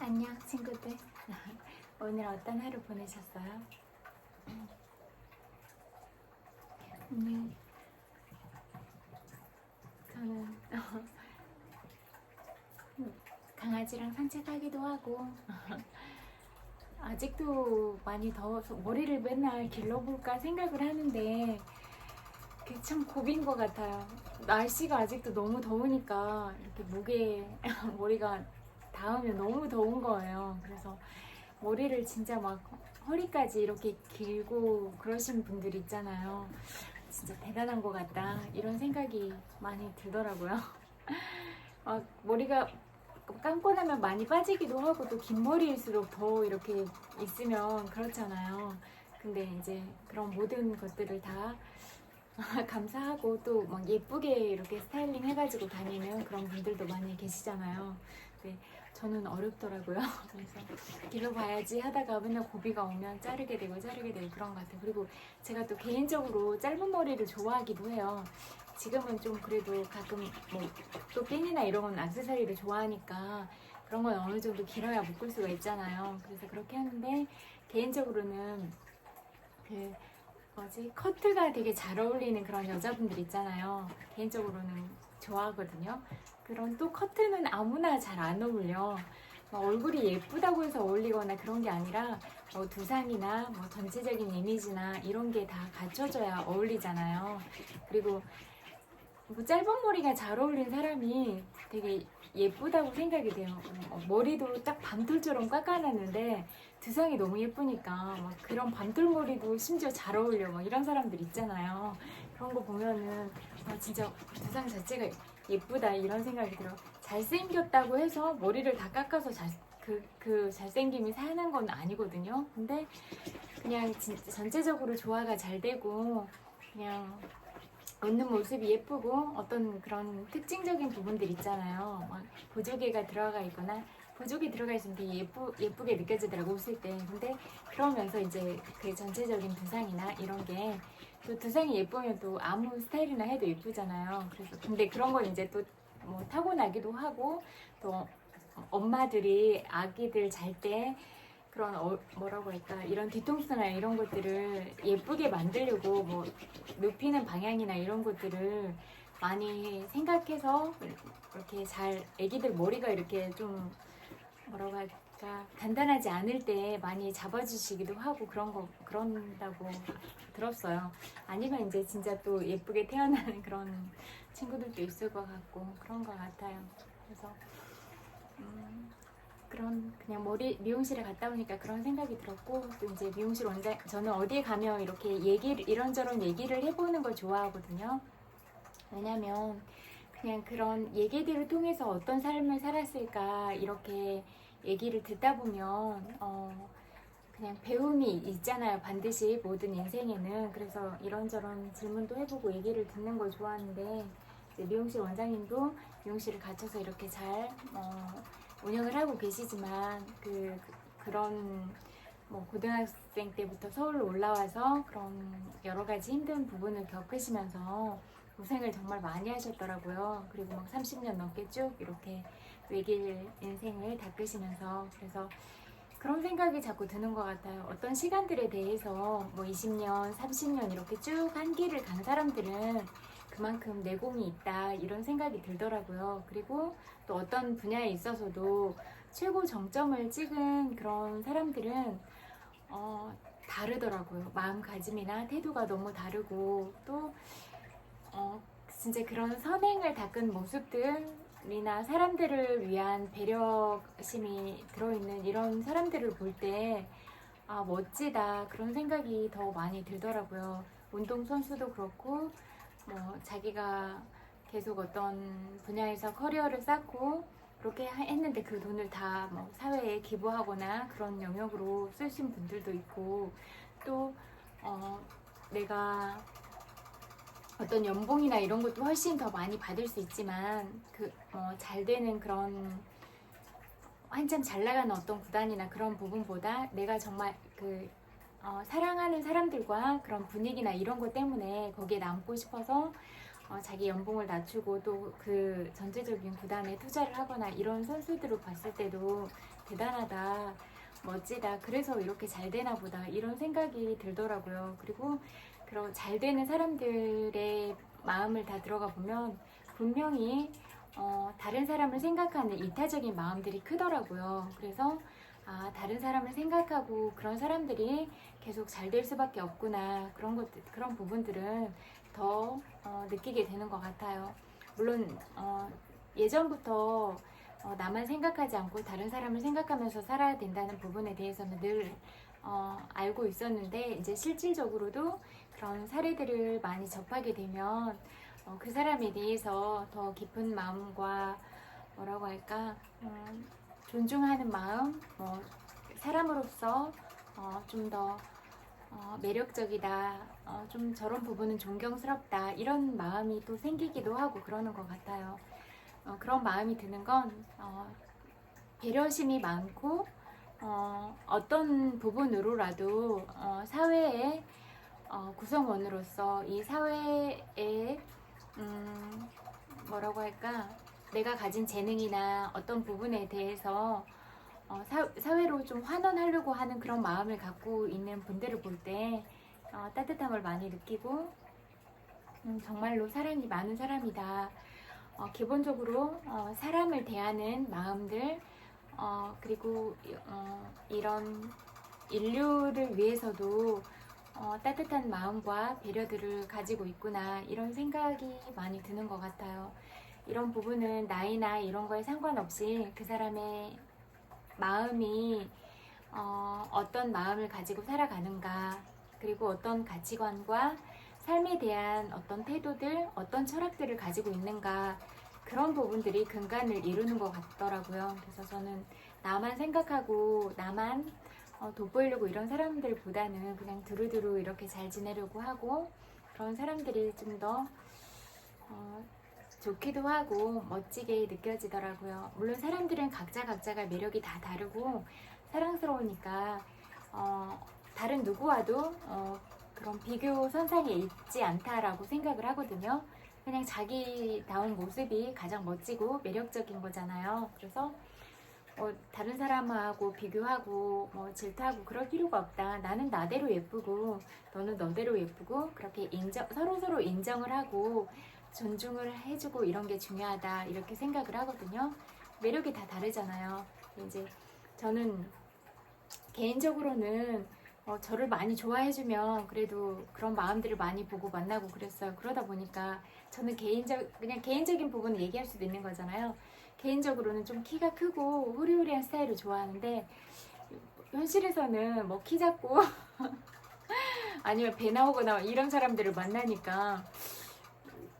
안녕 친구들. 오늘 어떤 하루 보내셨어요? 오늘 저는 강아지랑 산책하기도 하고 아직도 많이 더워서 머리를 맨날 길러볼까 생각을 하는데 그게 참 고비인 것 같아요. 날씨가 아직도 너무 더우니까 이렇게 목에 머리가 닿으면 너무 더운 거예요. 그래서 머리를 진짜 막 허리까지 이렇게 길고 그러신 분들 있잖아요. 진짜 대단한 것 같다 이런 생각이 많이 들더라고요. 머리가 감고 나면 많이 빠지기도 하고 또 긴 머리일수록 더 이렇게 있으면 그렇잖아요. 근데 이제 그런 모든 것들을 다 감사하고 또 막 예쁘게 이렇게 스타일링 해가지고 다니는 그런 분들도 많이 계시잖아요. 근데 저는 어렵더라고요. 그래서 길러봐야지 하다가 맨날 고비가 오면 자르게 되고 그런 것 같아요. 그리고 제가 또 개인적으로 짧은 머리를 좋아하기도 해요. 지금은 좀 그래도 가끔 뭐 또 핀이나 이런 건 액세서리를 좋아하니까 그런 건 어느 정도 길어야 묶을 수가 있잖아요. 그래서 그렇게 하는데 개인적으로는 그 커트가 되게 잘 어울리는 그런 여자분들 있잖아요. 개인적으로는 좋아하거든요. 그런 또 커트는 아무나 잘 안 어울려. 얼굴이 예쁘다고 해서 어울리거나 그런 게 아니라 두상이나 전체적인 이미지나 이런 게 다 갖춰져야 어울리잖아요. 그리고 짧은 머리가 잘 어울린 사람이 되게 예쁘다고 생각이 돼요. 머리도 딱 밤톨처럼 깎아놨는데 두상이 너무 예쁘니까 그런 밤톨머리도 심지어 잘 어울려 이런 사람들 있잖아요. 그런 거 보면은 진짜 두상 자체가 예쁘다 이런 생각이 들어요. 잘생겼다고 해서 머리를 다 깎아서 그 잘생김이 사는 건 아니거든요. 근데 그냥 진짜 전체적으로 조화가 잘 되고 그냥 웃는 모습이 예쁘고 어떤 그런 특징적인 부분들 있잖아요. 보조개가 들어가 있거나 보조개 들어가 있으면 되게 예쁘게 느껴지더라고 웃을 때. 근데 그러면서 이제 그 전체적인 두상이나 이런 게 또 두상이 예쁘면 또 아무 스타일이나 해도 예쁘잖아요. 그래서 근데 그런 건 이제 또 타고나기도 하고 또 엄마들이 아기들 잘 때 그런 뭐라고 할까 이런 뒤통수나 이런 것들을 예쁘게 만들려고 눕히는 방향이나 이런 것들을 많이 생각해서 이렇게 잘 애기들 머리가 이렇게 좀 뭐라고 할까 단단하지 않을 때 많이 잡아주시기도 하고 그런다고 들었어요. 아니면 이제 진짜 또 예쁘게 태어나는 그런 친구들도 있을 것 같고 그런 것 같아요. 그래서 그냥 미용실에 갔다 오니까 그런 생각이 들었고 또 이제 미용실 원장 저는 어디에 가면 이렇게 이런저런 얘기를 해보는 걸 좋아하거든요. 왜냐면 그냥 그런 얘기들을 통해서 어떤 삶을 살았을까 이렇게 얘기를 듣다 보면 그냥 배움이 있잖아요. 반드시 모든 인생에는. 그래서 이런저런 질문도 해보고 얘기를 듣는 걸 좋아하는데 미용실 원장님도 미용실을 갖춰서 이렇게 잘 운영을 하고 계시지만 그런 고등학생 때부터 서울로 올라와서 그런 여러 가지 힘든 부분을 겪으시면서 고생을 정말 많이 하셨더라고요. 그리고 30년 넘게 쭉 이렇게 외길 인생을 닦으시면서 그래서 그런 생각이 자꾸 드는 것 같아요. 어떤 시간들에 대해서 20년, 30년 이렇게 쭉 한 길을 간 사람들은 그만큼 내공이 있다 이런 생각이 들더라고요. 그리고 또 어떤 분야에 있어서도 최고 정점을 찍은 그런 사람들은 다르더라고요. 마음가짐이나 태도가 너무 다르고 또 진짜 그런 선행을 닦은 모습들이나 사람들을 위한 배려심이 들어있는 이런 사람들을 볼 때 멋지다 그런 생각이 더 많이 들더라고요. 운동선수도 그렇고 자기가 계속 어떤 분야에서 커리어를 쌓고 그렇게 했는데 그 돈을 다 사회에 기부하거나 그런 영역으로 쓰신 분들도 있고 또 내가 어떤 연봉이나 이런 것도 훨씬 더 많이 받을 수 있지만 잘 되는 그런 한참 잘 나가는 어떤 구단이나 그런 부분보다 내가 정말 사랑하는 사람들과 그런 분위기나 이런 것 때문에 거기에 남고 싶어서 자기 연봉을 낮추고 또 그 전체적인 구단에 투자를 하거나 이런 선수들을 봤을 때도 대단하다, 멋지다, 그래서 이렇게 잘 되나 보다 이런 생각이 들더라고요. 그리고 그런 잘 되는 사람들의 마음을 다 들어가 보면 분명히 다른 사람을 생각하는 이타적인 마음들이 크더라고요. 그래서 다른 사람을 생각하고 그런 사람들이 계속 잘 될 수밖에 없구나, 그런 것들, 그런 부분들은 더 느끼게 되는 것 같아요. 물론 예전부터 나만 생각하지 않고 다른 사람을 생각하면서 살아야 된다는 부분에 대해서는 늘 알고 있었는데, 이제 실질적으로도 그런 사례들을 많이 접하게 되면 그 사람에 대해서 더 깊은 마음과 뭐라고 할까, 존중하는 마음, 사람으로서 좀 더 매력적이다, 좀 저런 부분은 존경스럽다, 이런 마음이 또 생기기도 하고 그러는 것 같아요. 그런 마음이 드는 건 배려심이 많고 어떤 부분으로라도 사회의 구성원으로서 이 사회에 뭐라고 할까, 내가 가진 재능이나 어떤 부분에 대해서 사회로 좀 환원하려고 하는 그런 마음을 갖고 있는 분들을 볼 때 따뜻함을 많이 느끼고, 정말로 사랑이 많은 사람이다. 기본적으로 사람을 대하는 마음들, 그리고 이런 인류를 위해서도 따뜻한 마음과 배려들을 가지고 있구나, 이런 생각이 많이 드는 것 같아요. 이런 부분은 나이나 이런 거에 상관없이 그 사람의 마음이 어떤 마음을 가지고 살아가는가, 그리고 어떤 가치관과 삶에 대한 어떤 태도들, 어떤 철학들을 가지고 있는가, 그런 부분들이 근간을 이루는 것 같더라고요. 그래서 저는 나만 생각하고 나만 돋보이려고 이런 사람들보다는 그냥 두루두루 이렇게 잘 지내려고 하고, 그런 사람들이 좀 더 좋기도 하고 멋지게 느껴지더라고요. 물론 사람들은 각자가 매력이 다 다르고 사랑스러우니까 다른 누구와도 그런 비교 선상에 있지 않다라고 생각을 하거든요. 그냥 자기다운 모습이 가장 멋지고 매력적인 거잖아요. 그래서 다른 사람하고 비교하고 질투하고 그럴 필요가 없다. 나는 나대로 예쁘고 너는 너대로 예쁘고, 그렇게 서로 인정을 하고 존중을 해주고 이런 게 중요하다, 이렇게 생각을 하거든요. 매력이 다 다르잖아요. 이제 저는 개인적으로는 저를 많이 좋아해주면 그래도 그런 마음들을 많이 보고 만나고 그랬어요. 그러다 보니까 저는 그냥 개인적인 부분을 얘기할 수도 있는 거잖아요. 개인적으로는 좀 키가 크고 후리후리한 스타일을 좋아하는데, 현실에서는 키 작고 아니면 배 나오거나 이런 사람들을 만나니까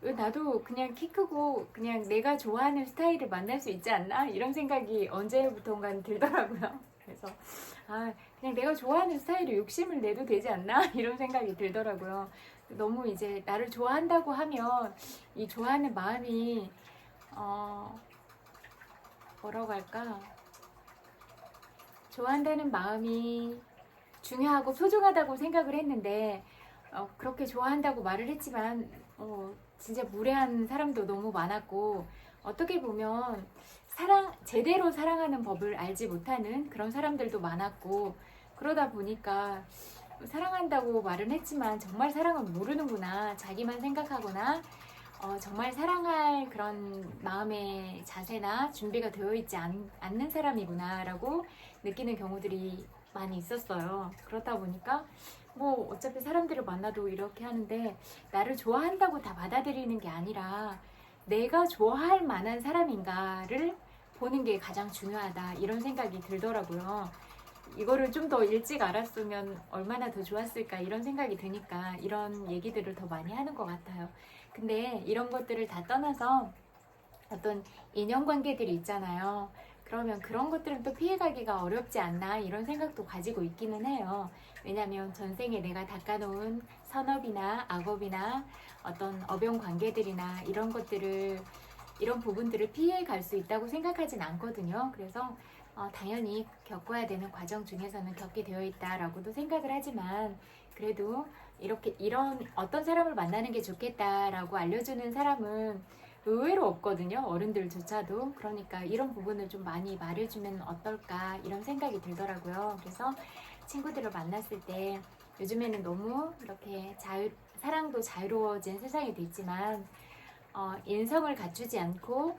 나도 그냥 키 크고 그냥 내가 좋아하는 스타일을 만날 수 있지 않나, 이런 생각이 언제부턴가 들더라고요. 그래서 그냥 내가 좋아하는 스타일에 욕심을 내도 되지 않나, 이런 생각이 들더라고요. 너무 이제 나를 좋아한다고 하면 이 좋아하는 마음이 뭐라고 할까, 좋아한다는 마음이 중요하고 소중하다고 생각을 했는데 그렇게 좋아한다고 말을 했지만 진짜 무례한 사람도 너무 많았고, 어떻게 보면 제대로 사랑하는 법을 알지 못하는 그런 사람들도 많았고, 그러다 보니까 사랑한다고 말은 했지만 정말 사랑은 모르는구나, 자기만 생각하거나 정말 사랑할 그런 마음의 자세나 준비가 되어 있지 않는 사람이구나 라고 느끼는 경우들이 많이 있었어요. 그렇다 보니까 어차피 사람들을 만나도 이렇게 하는데 나를 좋아한다고 다 받아들이는 게 아니라 내가 좋아할 만한 사람인가를 보는 게 가장 중요하다, 이런 생각이 들더라고요. 이거를 좀 더 일찍 알았으면 얼마나 더 좋았을까, 이런 생각이 드니까 이런 얘기들을 더 많이 하는 것 같아요. 근데 이런 것들을 다 떠나서 어떤 인연관계들이 있잖아요. 그러면 그런 것들은 또 피해가기가 어렵지 않나, 이런 생각도 가지고 있기는 해요. 왜냐면 전생에 내가 닦아놓은 선업이나 악업이나 어떤 어병 관계들이나 이런 부분들을 피해갈 수 있다고 생각하진 않거든요. 그래서 당연히 겪어야 되는 과정 중에서는 겪게 되어 있다라고도 생각을 하지만, 그래도 이렇게 이런 어떤 사람을 만나는 게 좋겠다라고 알려주는 사람은 의외로 없거든요. 어른들조차도. 그러니까 이런 부분을 좀 많이 말해주면 어떨까 이런 생각이 들더라고요. 그래서 친구들을 만났을 때 요즘에는 너무 이렇게 사랑도 자유로워진 세상이 됐지만 인성을 갖추지 않고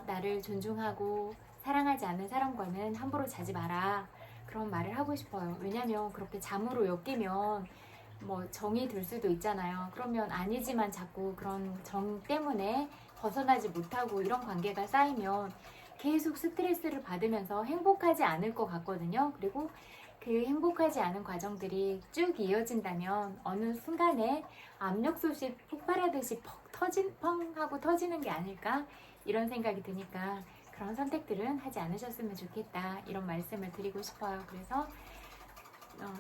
나를 존중하고 사랑하지 않는 사람과는 함부로 자지 마라. 그런 말을 하고 싶어요. 왜냐면 그렇게 잠으로 엮이면 뭐 정이 들 수도 있잖아요. 그러면 아니지만 자꾸 그런 정 때문에 벗어나지 못하고 이런 관계가 쌓이면 계속 스트레스를 받으면서 행복하지 않을 것 같거든요. 그리고 그 행복하지 않은 과정들이 쭉 이어진다면 어느 순간에 압력솥이 폭발하듯이 펑 하고 터지는 게 아닐까 이런 생각이 드니까 그런 선택들은 하지 않으셨으면 좋겠다 이런 말씀을 드리고 싶어요. 그래서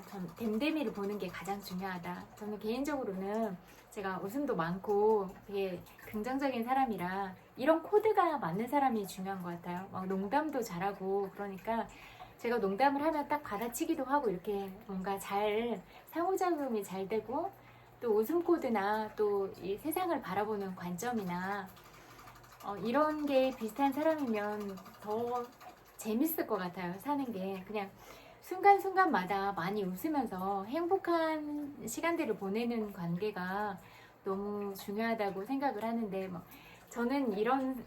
전 댐댐이를 보는 게 가장 중요하다. 저는 개인적으로는 제가 웃음도 많고 되게 긍정적인 사람이라 이런 코드가 맞는 사람이 중요한 것 같아요. 막 농담도 잘하고 그러니까 제가 농담을 하면 딱 받아치기도 하고 이렇게 뭔가 잘 상호작용이 잘 되고 또 웃음 코드나 또 이 세상을 바라보는 관점이나 이런 게 비슷한 사람이면 더 재밌을 것 같아요. 사는 게 그냥 순간순간마다 많이 웃으면서 행복한 시간들을 보내는 관계가 너무 중요하다고 생각을 하는데 저는 이런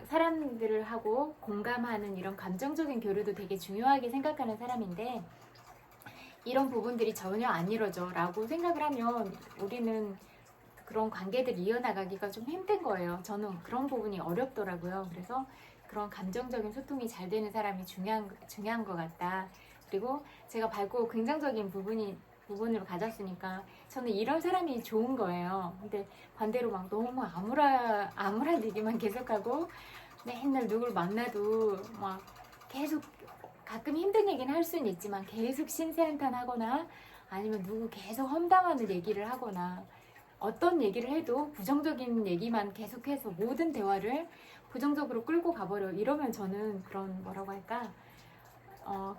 사람들을 하고 공감하는 이런 감정적인 교류도 되게 중요하게 생각하는 사람인데 이런 부분들이 전혀 안 이루어져 라고 생각을 하면 우리는 그런 관계들 이어나가기가 좀 힘든 거예요. 저는 그런 부분이 어렵더라고요. 그래서 그런 감정적인 소통이 잘 되는 사람이 중요한 것 같다. 그리고 제가 밝고 긍정적인 부분으로 가졌으니까 저는 이런 사람이 좋은 거예요. 근데 반대로 막 너무 암울한 얘기만 계속하고 맨날 누굴 만나도 막 계속 가끔 힘든 얘기는 할 수는 있지만 계속 신세한탄하거나 아니면 누구 계속 험담하는 얘기를 하거나 어떤 얘기를 해도 부정적인 얘기만 계속해서 모든 대화를 부정적으로 끌고 가버려. 이러면 저는 그런 뭐라고 할까?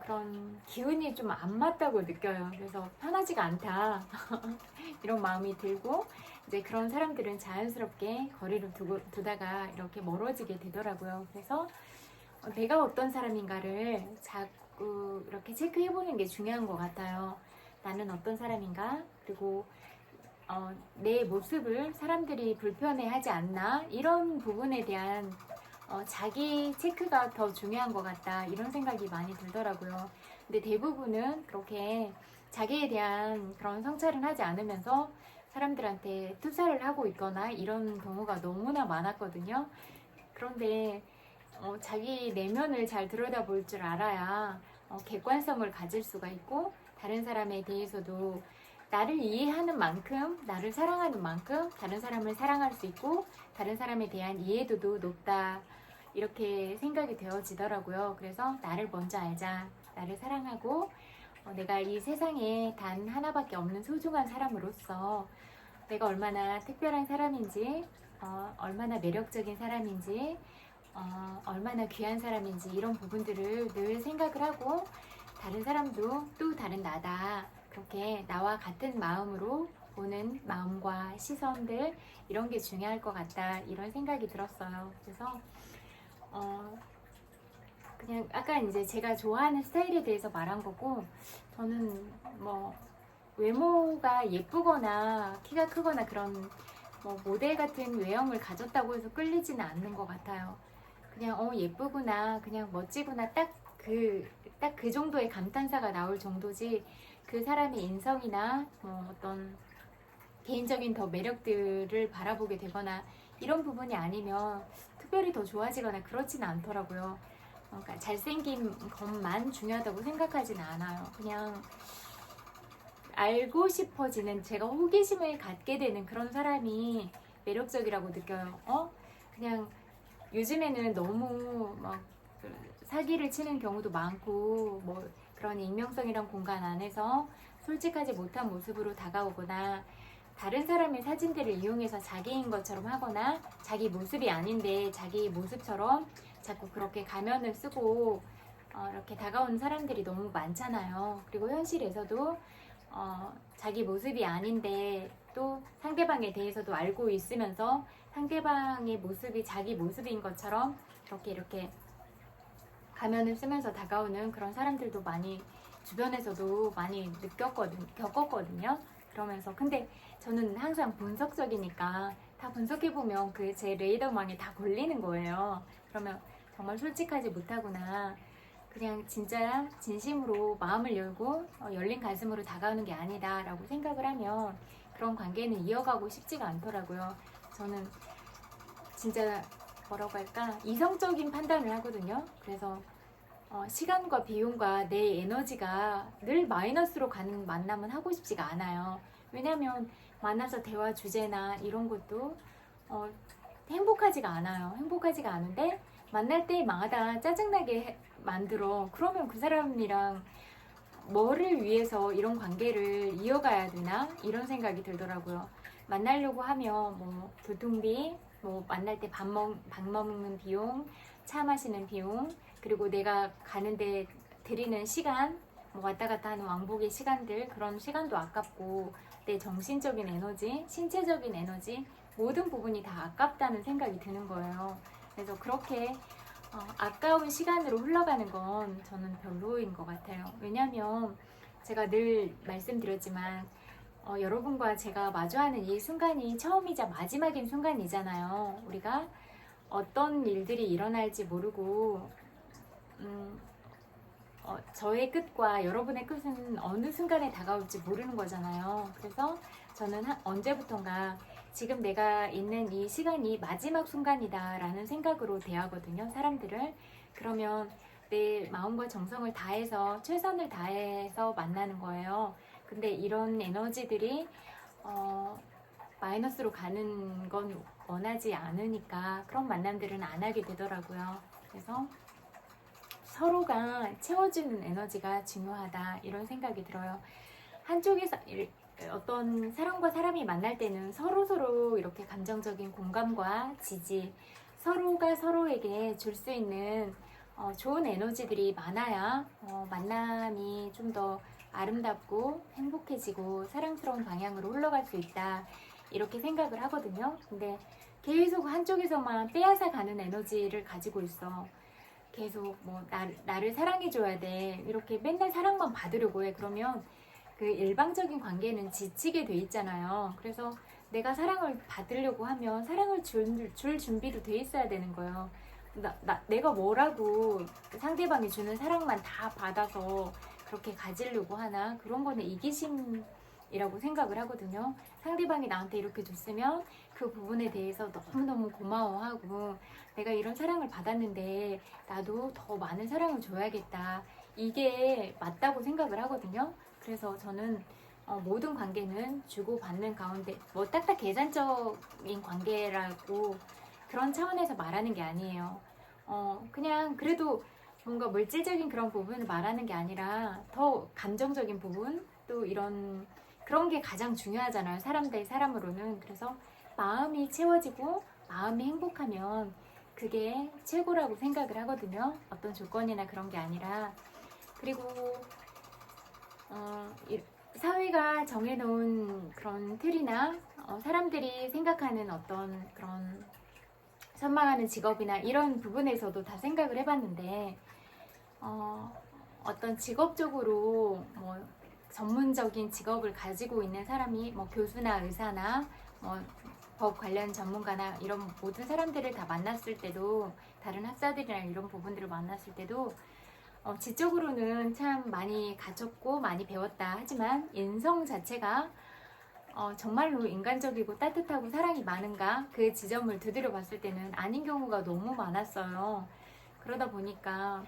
그런 기운이 좀 안 맞다고 느껴요. 그래서 편하지가 않다. 이런 마음이 들고 이제 그런 사람들은 자연스럽게 거리를 두다가 이렇게 멀어지게 되더라고요. 그래서 내가 어떤 사람인가를 자꾸 이렇게 체크해보는 게 중요한 것 같아요. 나는 어떤 사람인가? 그리고 내 모습을 사람들이 불편해하지 않나? 이런 부분에 대한 자기 체크가 더 중요한 것 같다. 이런 생각이 많이 들더라고요. 근데 대부분은 그렇게 자기에 대한 그런 성찰을 하지 않으면서 사람들한테 투사를 하고 있거나 이런 경우가 너무나 많았거든요. 그런데 자기 내면을 잘 들여다볼 줄 알아야 객관성을 가질 수가 있고 다른 사람에 대해서도 나를 이해하는 만큼, 나를 사랑하는 만큼 다른 사람을 사랑할 수 있고 다른 사람에 대한 이해도도 높다. 이렇게 생각이 되어지더라고요. 그래서 나를 먼저 알자. 나를 사랑하고 내가 이 세상에 단 하나밖에 없는 소중한 사람으로서 내가 얼마나 특별한 사람인지 얼마나 매력적인 사람인지 얼마나 귀한 사람인지 이런 부분들을 늘 생각을 하고 다른 사람도 또 다른 나다. 그렇게 나와 같은 마음으로 보는 마음과 시선들 이런 게 중요할 것 같다 이런 생각이 들었어요. 그래서 그냥 아까 이제 제가 좋아하는 스타일에 대해서 말한 거고 저는 뭐 외모가 예쁘거나 키가 크거나 그런 모델 같은 외형을 가졌다고 해서 끌리지는 않는 것 같아요. 그냥 예쁘구나 그냥 멋지구나 딱 그 정도의 감탄사가 나올 정도지 그 사람의 인성이나 어떤 개인적인 더 매력들을 바라보게 되거나 이런 부분이 아니면 특별히 더 좋아지거나 그렇지는 않더라고요. 그러니까 잘생긴 것만 중요하다고 생각하지는 않아요. 그냥 알고 싶어지는 제가 호기심을 갖게 되는 그런 사람이 매력적이라고 느껴요. 그냥 요즘에는 너무 막 사기를 치는 경우도 많고 그런 익명성이란 공간 안에서 솔직하지 못한 모습으로 다가오거나 다른 사람의 사진들을 이용해서 자기인 것처럼 하거나 자기 모습이 아닌데 자기 모습처럼 자꾸 그렇게 가면을 쓰고 이렇게 다가오는 사람들이 너무 많잖아요. 그리고 현실에서도 자기 모습이 아닌데 또 상대방에 대해서도 알고 있으면서 상대방의 모습이 자기 모습인 것처럼 이렇게 가면을 쓰면서 다가오는 그런 사람들도 많이 주변에서도 많이 겪었거든요. 그러면서 근데 저는 항상 분석적이니까 다 분석해보면 그 제 레이더망에 다 걸리는 거예요. 그러면 정말 솔직하지 못하구나. 그냥 진짜 진심으로 마음을 열고 열린 가슴으로 다가오는 게 아니다 라고 생각을 하면 그런 관계는 이어가고 싶지가 않더라고요. 저는 진짜 뭐라고 할까 이성적인 판단을 하거든요. 그래서 시간과 비용과 내 에너지가 늘 마이너스로 가는 만남은 하고 싶지가 않아요. 왜냐면 만나서 대화 주제나 이런 것도 행복하지가 않아요. 행복하지가 않은데 만날 때마다 짜증나게 만들어. 그러면 그 사람이랑 뭐를 위해서 이런 관계를 이어가야 되나 이런 생각이 들더라고요. 만나려고 하면 뭐 교통비, 뭐 만날 때 밥 먹는 비용, 차 마시는 비용, 그리고 내가 가는데 들이는 시간, 뭐 왔다 갔다 하는 왕복의 시간들, 그런 시간도 아깝고 내 정신적인 에너지, 신체적인 에너지 모든 부분이 다 아깝다는 생각이 드는 거예요. 그래서 그렇게 아까운 시간으로 흘러가는 건 저는 별로인 것 같아요. 왜냐면 제가 늘 말씀드렸지만 여러분과 제가 마주하는 이 순간이 처음이자 마지막인 순간이잖아요. 우리가 어떤 일들이 일어날지 모르고 저의 끝과 여러분의 끝은 어느 순간에 다가올지 모르는 거잖아요. 그래서 저는 언제부턴가 지금 내가 있는 이 시간이 마지막 순간이다 라는 생각으로 대하거든요, 사람들을. 그러면 내 마음과 정성을 다해서 최선을 다해서 만나는 거예요. 근데 이런 에너지들이 마이너스로 가는 건 원하지 않으니까 그런 만남들은 안 하게 되더라고요. 그래서 서로가 채워주는 에너지가 중요하다 이런 생각이 들어요. 한쪽에서 어떤 사람과 사람이 만날 때는 서로 이렇게 감정적인 공감과 지지, 서로가 서로에게 줄 수 있는 좋은 에너지들이 많아야 만남이 좀 더 아름답고 행복해지고 사랑스러운 방향으로 흘러갈 수 있다 이렇게 생각을 하거든요. 근데 계속 한쪽에서만 빼앗아 가는 에너지를 가지고 있어. 계속 뭐 나를 사랑해줘야 돼 이렇게 맨날 사랑만 받으려고 해. 그러면 그 일방적인 관계는 지치게 돼 있잖아요. 그래서 내가 사랑을 받으려고 하면 사랑을 줄 준비도 돼 있어야 되는 거예요. 내가 뭐라고 상대방이 주는 사랑만 다 받아서 그렇게 가지려고 하나? 그런 거는 이기심이라고 생각을 하거든요. 상대방이 나한테 이렇게 줬으면 그 부분에 대해서 너무너무 고마워하고 내가 이런 사랑을 받았는데 나도 더 많은 사랑을 줘야겠다. 이게 맞다고 생각을 하거든요. 그래서 저는 모든 관계는 주고받는 가운데 뭐 딱딱 계산적인 관계라고 그런 차원에서 말하는 게 아니에요. 그냥 그래도 뭔가 물질적인 그런 부분을 말하는 게 아니라 더 감정적인 부분 또 그런 게 가장 중요하잖아요. 사람 대 사람으로는. 그래서 마음이 채워지고 마음이 행복하면 그게 최고라고 생각을 하거든요. 어떤 조건이나 그런 게 아니라. 그리고 사회가 정해놓은 그런 틀이나 사람들이 생각하는 어떤 그런 선망하는 직업이나 이런 부분에서도 다 생각을 해봤는데 어떤 직업적으로 뭐 전문적인 직업을 가지고 있는 사람이 뭐 교수나 의사나 뭐 법 관련 전문가나 이런 모든 사람들을 다 만났을 때도 다른 학자들이나 이런 부분들을 만났을 때도 지적으로는 참 많이 갖췄고 많이 배웠다 하지만 인성 자체가 정말로 인간적이고 따뜻하고 사랑이 많은가 그 지점을 두드려 봤을 때는 아닌 경우가 너무 많았어요. 그러다 보니까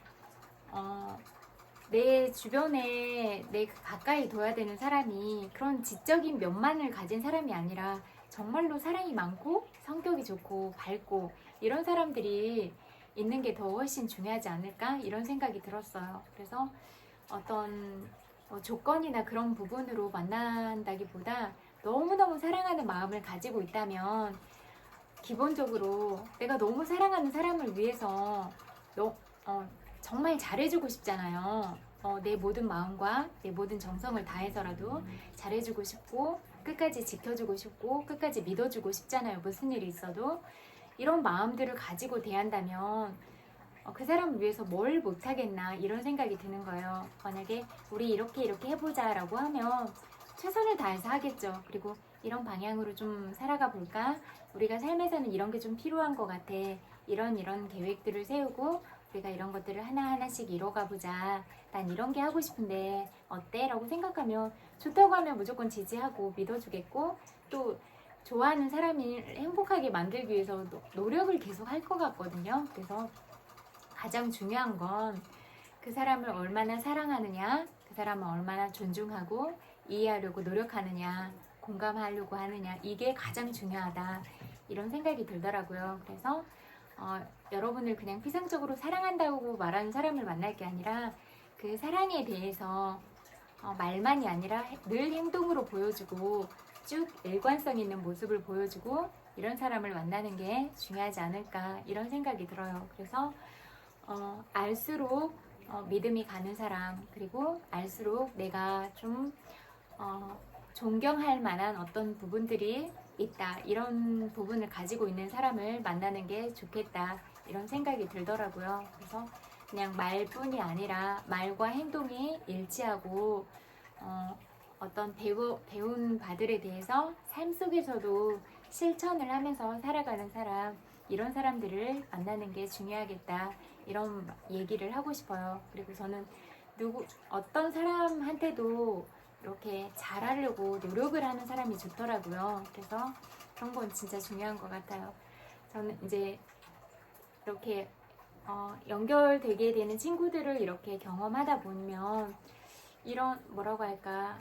내 주변에 내 가까이 둬야 되는 사람이 그런 지적인 면만을 가진 사람이 아니라 정말로 사랑이 많고 성격이 좋고 밝고 이런 사람들이 있는 게 더 훨씬 중요하지 않을까 이런 생각이 들었어요. 그래서 어떤 조건이나 그런 부분으로 만난다기보다 너무너무 사랑하는 마음을 가지고 있다면 기본적으로 내가 너무 사랑하는 사람을 위해서 정말 잘해주고 싶잖아요. 내 모든 마음과 내 모든 정성을 다해서라도 잘해주고 싶고 끝까지 지켜주고 싶고 끝까지 믿어주고 싶잖아요. 무슨 일이 있어도. 이런 마음들을 가지고 대한다면 그 사람을 위해서 뭘 못하겠나 이런 생각이 드는 거예요. 만약에 우리 이렇게 해보자 라고 하면 최선을 다해서 하겠죠. 그리고 이런 방향으로 좀 살아가 볼까? 우리가 삶에서는 이런 게 좀 필요한 것 같아. 이런 계획들을 세우고 우리가 이런 것들을 하나하나씩 이뤄가 보자. 난 이런 게 하고 싶은데 어때? 라고 생각하면 좋다고 하면 무조건 지지하고 믿어주겠고 또 좋아하는 사람이 행복하게 만들기 위해서 노력을 계속 할 것 같거든요. 그래서 가장 중요한 건 그 사람을 얼마나 사랑하느냐, 그 사람을 얼마나 존중하고 이해하려고 노력하느냐, 공감하려고 하느냐, 이게 가장 중요하다 이런 생각이 들더라고요. 그래서 여러분을 그냥 피상적으로 사랑한다고 말하는 사람을 만날 게 아니라 그 사랑에 대해서 말만이 아니라 늘 행동으로 보여주고 쭉 일관성 있는 모습을 보여주고 이런 사람을 만나는 게 중요하지 않을까 이런 생각이 들어요. 그래서 알수록 믿음이 가는 사람, 그리고 알수록 내가 좀 존경할 만한 어떤 부분들이 있다, 이런 부분을 가지고 있는 사람을 만나는 게 좋겠다 이런 생각이 들더라고요. 그래서 그냥 말뿐이 아니라 말과 행동이 일치하고 어떤 배운 바들에 대해서 삶 속에서도 실천을 하면서 살아가는 사람, 이런 사람들을 만나는 게 중요하겠다 이런 얘기를 하고 싶어요. 그리고 저는 어떤 사람한테도 이렇게 잘하려고 노력을 하는 사람이 좋더라고요. 그래서 그런 건 진짜 중요한 것 같아요. 저는 이제 이렇게 연결되게 되는 친구들을 이렇게 경험하다 보면 이런 뭐라고 할까,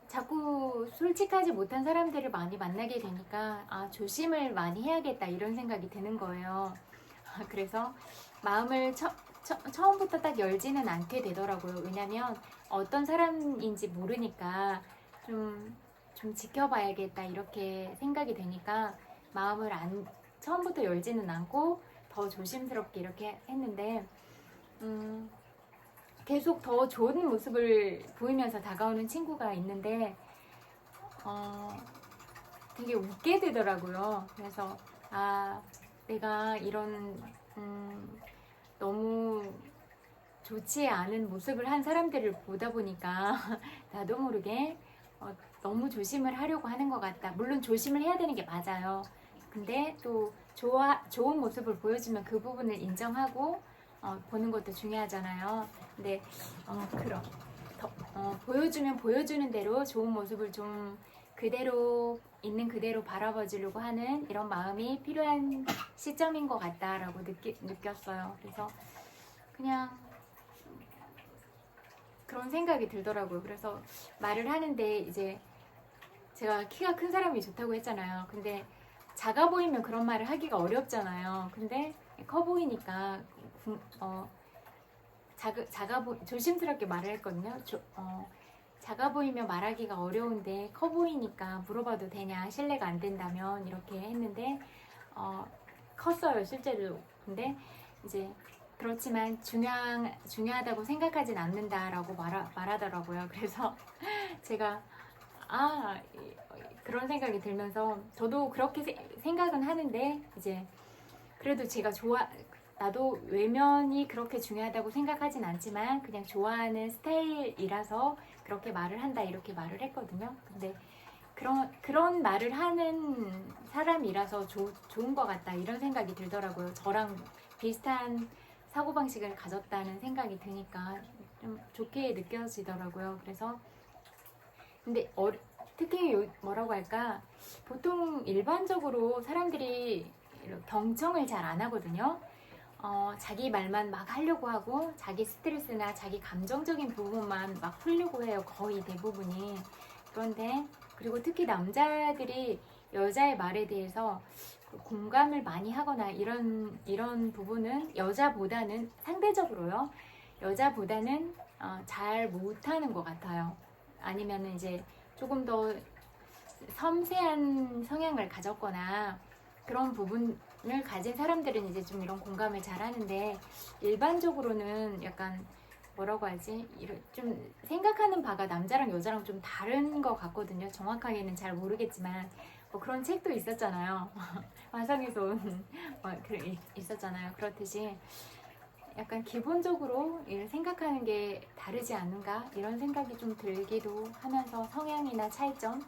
자꾸 솔직하지 못한 사람들을 많이 만나게 되니까 조심을 많이 해야겠다 이런 생각이 드는 거예요. 그래서 마음을 처음부터 딱 열지는 않게 되더라고요. 왜냐면 어떤 사람인지 모르니까 좀 지켜봐야겠다 이렇게 생각이 되니까 마음을 처음부터 열지는 않고 더 조심스럽게 이렇게 했는데 계속 더 좋은 모습을 보이면서 다가오는 친구가 있는데 되게 웃게 되더라고요. 그래서 내가 이런 너무 좋지 않은 모습을 한 사람들을 보다 보니까 나도 모르게 너무 조심을 하려고 하는 것 같다. 물론 조심을 해야 되는 게 맞아요. 근데 또 좋은 모습을 보여주면 그 부분을 인정하고 보는 것도 중요하잖아요. 근데 보여주면 보여주는 대로 좋은 모습을 좀 그대로 있는 그대로 바라봐 주려고 하는 이런 마음이 필요한 시점인 것 같다라고 느꼈어요. 그래서 그냥 그런 생각이 들더라고요. 그래서 말을 하는데 이제 제가 키가 큰 사람이 좋다고 했잖아요. 근데 작아 보이면 그런 말을 하기가 어렵잖아요. 근데 커 보이니까 조심스럽게 말을 했거든요. 작아 보이면 말하기가 어려운데 커 보이니까 물어봐도 되냐, 실례가 안 된다면 이렇게 했는데 컸어요 실제로. 근데 이제 그렇지만 중요하다고 생각하진 않는다라고 말하더라고요. 그래서 제가 그런 생각이 들면서 저도 그렇게 생각은 하는데 이제 그래도 제가 나도 외면이 그렇게 중요하다고 생각하진 않지만 그냥 좋아하는 스타일이라서 그렇게 말을 한다 이렇게 말을 했거든요. 근데 그런 말을 하는 사람이라서 좋은 것 같다 이런 생각이 들더라고요. 저랑 비슷한 사고방식을 가졌다는 생각이 드니까 좀 좋게 느껴지더라고요. 그래서 근데 특히 뭐라고 할까, 보통 일반적으로 사람들이 경청을 잘 안 하거든요. 자기 말만 막 하려고 하고 자기 스트레스나 자기 감정적인 부분만 막 풀려고 해요. 거의 대부분이. 그런데 그리고 특히 남자들이 여자의 말에 대해서 공감을 많이 하거나 이런 부분은 여자보다는 상대적으로요. 여자보다는 잘 못하는 것 같아요. 아니면 이제 조금 더 섬세한 성향을 가졌거나 그런 부분을 가진 사람들은 이제 좀 이런 공감을 잘 하는데 일반적으로는 약간 뭐라고 하지? 좀 생각하는 바가 남자랑 여자랑 좀 다른 것 같거든요. 정확하게는 잘 모르겠지만 뭐 그런 책도 있었잖아요. 화성에서 온 있었잖아요. 그렇듯이 약간 기본적으로 생각하는 게 다르지 않은가 이런 생각이 좀 들기도 하면서 성향이나 차이점,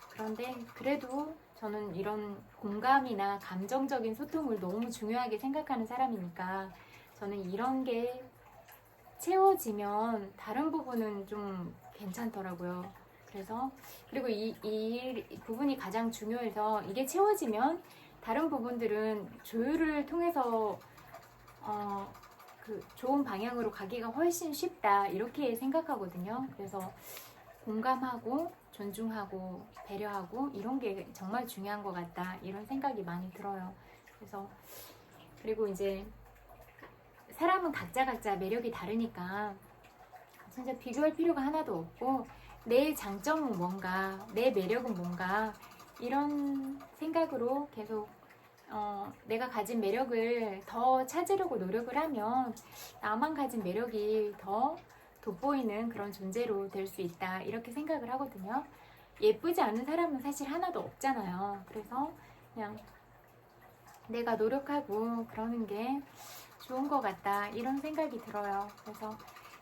그런데 그래도 저는 이런 공감이나 감정적인 소통을 너무 중요하게 생각하는 사람이니까 저는 이런 게 채워지면 다른 부분은 좀 괜찮더라고요. 그래서 그리고 이 부분이 가장 중요해서 이게 채워지면 다른 부분들은 조율을 통해서 그 좋은 방향으로 가기가 훨씬 쉽다 이렇게 생각하거든요. 그래서 공감하고 존중하고 배려하고 이런 게 정말 중요한 것 같다 이런 생각이 많이 들어요. 그래서 그리고 이제 사람은 각자 매력이 다르니까 진짜 비교할 필요가 하나도 없고 내 장점은 뭔가 내 매력은 뭔가 이런 생각으로 계속 내가 가진 매력을 더 찾으려고 노력을 하면 나만 가진 매력이 더 돋보이는 그런 존재로 될 수 있다 이렇게 생각을 하거든요. 예쁘지 않은 사람은 사실 하나도 없잖아요. 그래서 그냥 내가 노력하고 그러는 게 좋은 것 같다 이런 생각이 들어요. 그래서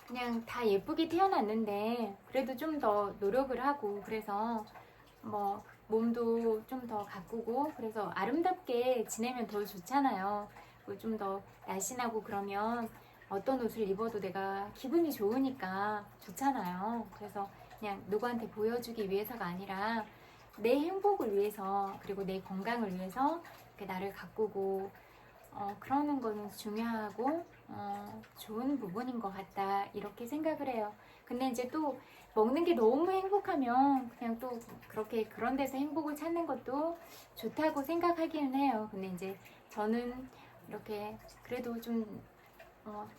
그냥 다 예쁘게 태어났는데 그래도 좀 더 노력을 하고 그래서 뭐 몸도 좀 더 가꾸고 그래서 아름답게 지내면 더 좋잖아요. 좀 더 날씬하고 그러면 어떤 옷을 입어도 내가 기분이 좋으니까 좋잖아요. 그래서 그냥 누구한테 보여주기 위해서가 아니라 내 행복을 위해서 그리고 내 건강을 위해서 이렇게 나를 가꾸고 그러는 거는 중요하고 좋은 부분인 것 같다 이렇게 생각을 해요. 근데 이제 또 먹는 게 너무 행복하면 그냥 또 그렇게 그런 데서 행복을 찾는 것도 좋다고 생각하기는 해요. 근데 이제 저는 이렇게 그래도 좀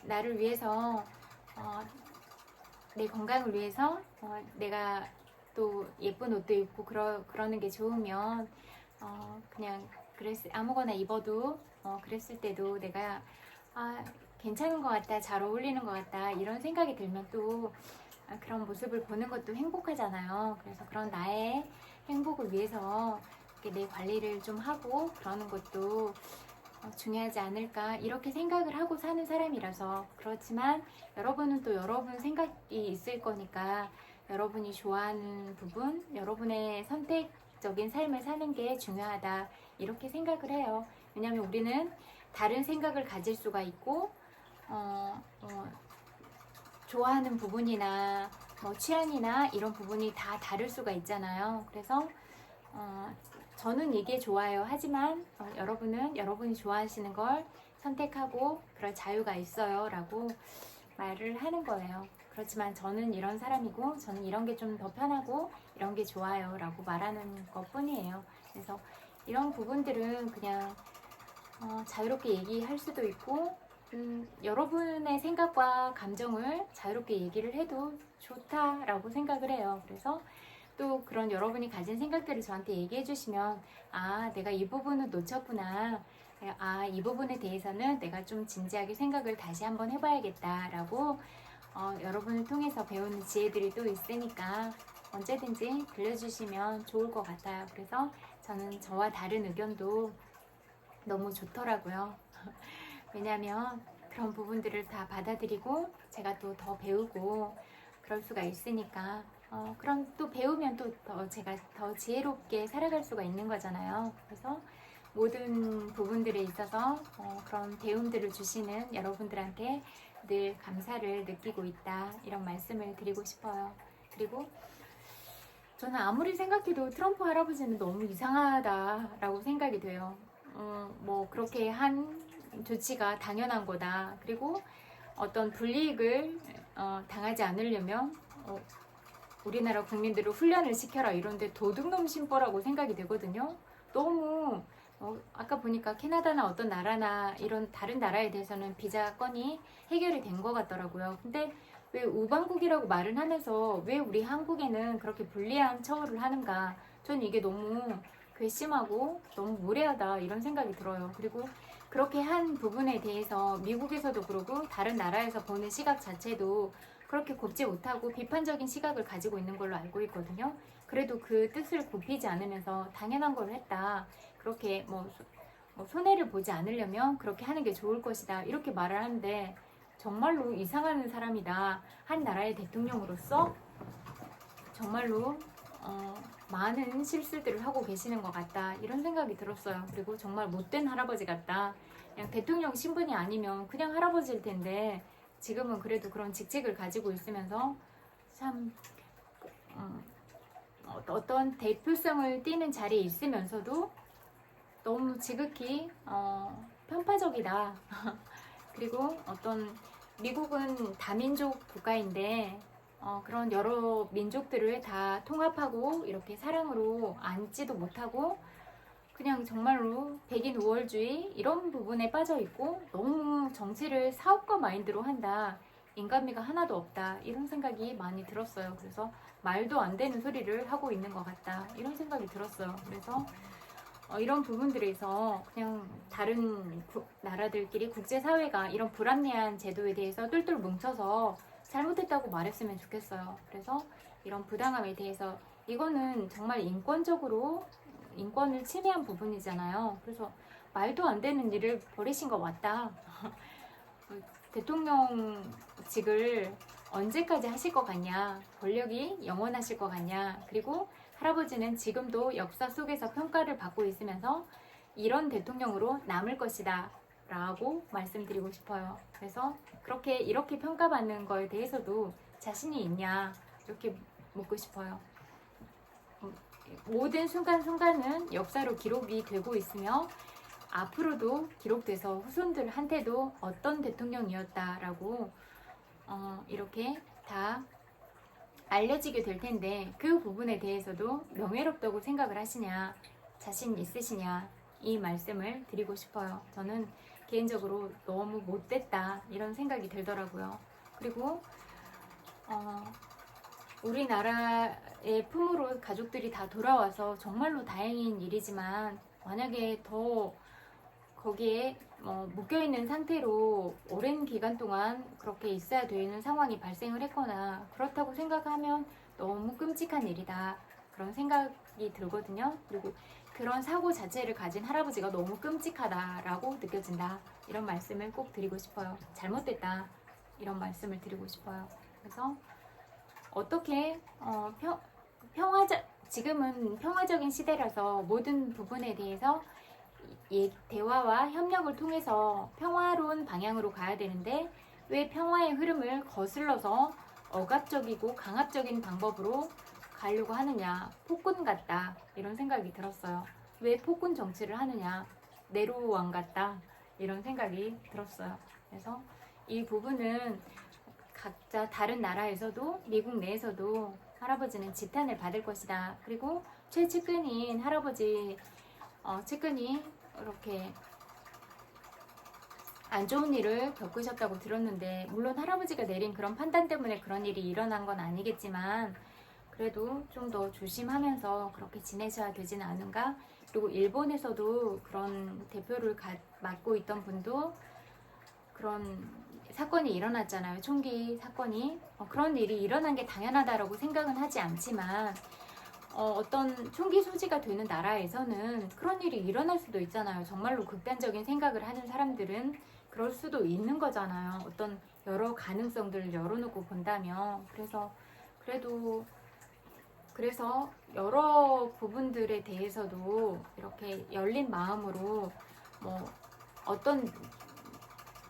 나를 위해서 내 건강을 위해서 내가 또 예쁜 옷도 입고 그러는 게 좋으면 그냥 아무거나 입어도 그랬을 때도 내가 괜찮은 것 같다, 잘 어울리는 것 같다 이런 생각이 들면 또 그런 모습을 보는 것도 행복하잖아요. 그래서 그런 나의 행복을 위해서 이렇게 내 관리를 좀 하고 그러는 것도 중요하지 않을까 이렇게 생각을 하고 사는 사람이라서. 그렇지만 여러분은 또 여러분 생각이 있을 거니까 여러분이 좋아하는 부분, 여러분의 선택적인 삶을 사는 게 중요하다 이렇게 생각을 해요. 왜냐하면 우리는 다른 생각을 가질 수가 있고 좋아하는 부분이나 취향이나 이런 부분이 다 다를 수가 있잖아요. 그래서 저는 이게 좋아요. 하지만 여러분은 여러분이 좋아하시는 걸 선택하고 그럴 자유가 있어요 라고 말을 하는 거예요. 그렇지만 저는 이런 사람이고 저는 이런 게 좀 더 편하고 이런 게 좋아요 라고 말하는 것 뿐이에요. 그래서 이런 부분들은 그냥 자유롭게 얘기할 수도 있고 여러분의 생각과 감정을 자유롭게 얘기를 해도 좋다라고 생각을 해요. 그래서 또 그런 여러분이 가진 생각들을 저한테 얘기해 주시면 내가 이 부분은 놓쳤구나, 이 부분에 대해서는 내가 좀 진지하게 생각을 다시 한번 해봐야겠다 라고 여러분을 통해서 배우는 지혜들이 또 있으니까 언제든지 들려주시면 좋을 것 같아요. 그래서 저는 저와 다른 의견도 너무 좋더라고요. 왜냐면 그런 부분들을 다 받아들이고 제가 또 더 배우고 그럴 수가 있으니까 그럼 또 배우면 또 제가 더 지혜롭게 살아갈 수가 있는 거잖아요. 그래서 모든 부분들에 있어서 그런 배움들을 주시는 여러분들한테 늘 감사를 느끼고 있다 이런 말씀을 드리고 싶어요. 그리고 저는 아무리 생각해도 트럼프 할아버지는 너무 이상하다라고 생각이 돼요. 뭐 그렇게 한 조치가 당연한 거다. 그리고 어떤 불이익을 당하지 않으려면 우리나라 국민들을 훈련을 시켜라 이런데 도둑놈 심보라고 생각이 되거든요. 너무 아까 보니까 캐나다나 어떤 나라나 이런 다른 나라에 대해서는 비자 건이 해결이 된 것 같더라고요. 근데 왜 우방국이라고 말은 하면서 왜 우리 한국에는 그렇게 불리한 처우를 하는가? 전 이게 너무 괘씸하고 너무 무례하다 이런 생각이 들어요. 그리고 그렇게 한 부분에 대해서 미국에서도 그러고 다른 나라에서 보는 시각 자체도 그렇게 곱지 못하고 비판적인 시각을 가지고 있는 걸로 알고 있거든요. 그래도 그 뜻을 굽히지 않으면서 당연한 걸 했다. 그렇게 뭐 손해를 보지 않으려면 그렇게 하는 게 좋을 것이다. 이렇게 말을 하는데 정말로 이상한 사람이다. 한 나라의 대통령으로서 정말로 많은 실수들을 하고 계시는 것 같다. 이런 생각이 들었어요. 그리고 정말 못된 할아버지 같다. 그냥 대통령 신분이 아니면 그냥 할아버지일 텐데 지금은 그래도 그런 직책을 가지고 있으면서 참 어떤 대표성을 띠는 자리에 있으면서도 너무 지극히 편파적이다. 그리고 어떤 미국은 다민족 국가인데 그런 여러 민족들을 다 통합하고 이렇게 사랑으로 안지도 못하고 그냥 정말로 백인 우월주의 이런 부분에 빠져 있고 너무 정치를 사업가 마인드로 한다. 인간미가 하나도 없다. 이런 생각이 많이 들었어요. 그래서 말도 안 되는 소리를 하고 있는 것 같다. 이런 생각이 들었어요. 그래서 이런 부분들에서 그냥 다른 나라들끼리 국제사회가 이런 불합리한 제도에 대해서 똘똘 뭉쳐서 잘못했다고 말했으면 좋겠어요. 그래서 이런 부당함에 대해서 이거는 정말 인권적으로 인권을 침해한 부분이잖아요. 그래서 말도 안 되는 일을 벌이신 거 맞다. 대통령직을 언제까지 하실 것 같냐? 권력이 영원하실 것 같냐? 그리고 할아버지는 지금도 역사 속에서 평가를 받고 있으면서 이런 대통령으로 남을 것이다 라고 말씀드리고 싶어요. 그래서 이렇게 평가받는 거에 대해서도 자신이 있냐 이렇게 묻고 싶어요. 모든 순간순간은 역사로 기록이 되고 있으며 앞으로도 기록돼서 후손들한테도 어떤 대통령이었다라고 이렇게 다 알려지게 될 텐데 그 부분에 대해서도 명예롭다고 생각을 하시냐, 자신 있으시냐 이 말씀을 드리고 싶어요. 저는 개인적으로 너무 못됐다 이런 생각이 들더라고요. 그리고 우리나라의 품으로 가족들이 다 돌아와서 정말로 다행인 일이지만 만약에 더 거기에 묶여있는 상태로 오랜 기간 동안 그렇게 있어야 되는 상황이 발생을 했거나 그렇다고 생각하면 너무 끔찍한 일이다 그런 생각이 들거든요. 그리고 그런 사고 자체를 가진 할아버지가 너무 끔찍하다라고 느껴진다 이런 말씀을 꼭 드리고 싶어요. 잘못됐다 이런 말씀을 드리고 싶어요. 그래서 어떻게 지금은 평화적인 시대라서 모든 부분에 대해서 대화와 협력을 통해서 평화로운 방향으로 가야 되는데 왜 평화의 흐름을 거슬러서 억압적이고 강압적인 방법으로 가려고 하느냐, 폭군 같다 이런 생각이 들었어요. 왜 폭군 정치를 하느냐, 네로왕 같다 이런 생각이 들었어요. 그래서 이 부분은 각자 다른 나라에서도 미국 내에서도 할아버지는 지탄을 받을 것이다. 그리고 최측근인 할아버지 측근이 이렇게 안 좋은 일을 겪으셨다고 들었는데 물론 할아버지가 내린 그런 판단 때문에 그런 일이 일어난 건 아니겠지만 그래도 좀 더 조심하면서 그렇게 지내셔야 되지는 않은가. 그리고 일본에서도 그런 대표를 맡고 있던 분도 그런 사건이 일어났잖아요. 총기 사건이. 그런 일이 일어난 게 당연하다라고 생각은 하지 않지만 어떤 총기 소지가 되는 나라에서는 그런 일이 일어날 수도 있잖아요. 정말로 극단적인 생각을 하는 사람들은 그럴 수도 있는 거잖아요. 어떤 여러 가능성들을 열어놓고 본다면. 그래서 여러 부분들에 대해서도 이렇게 열린 마음으로 어떤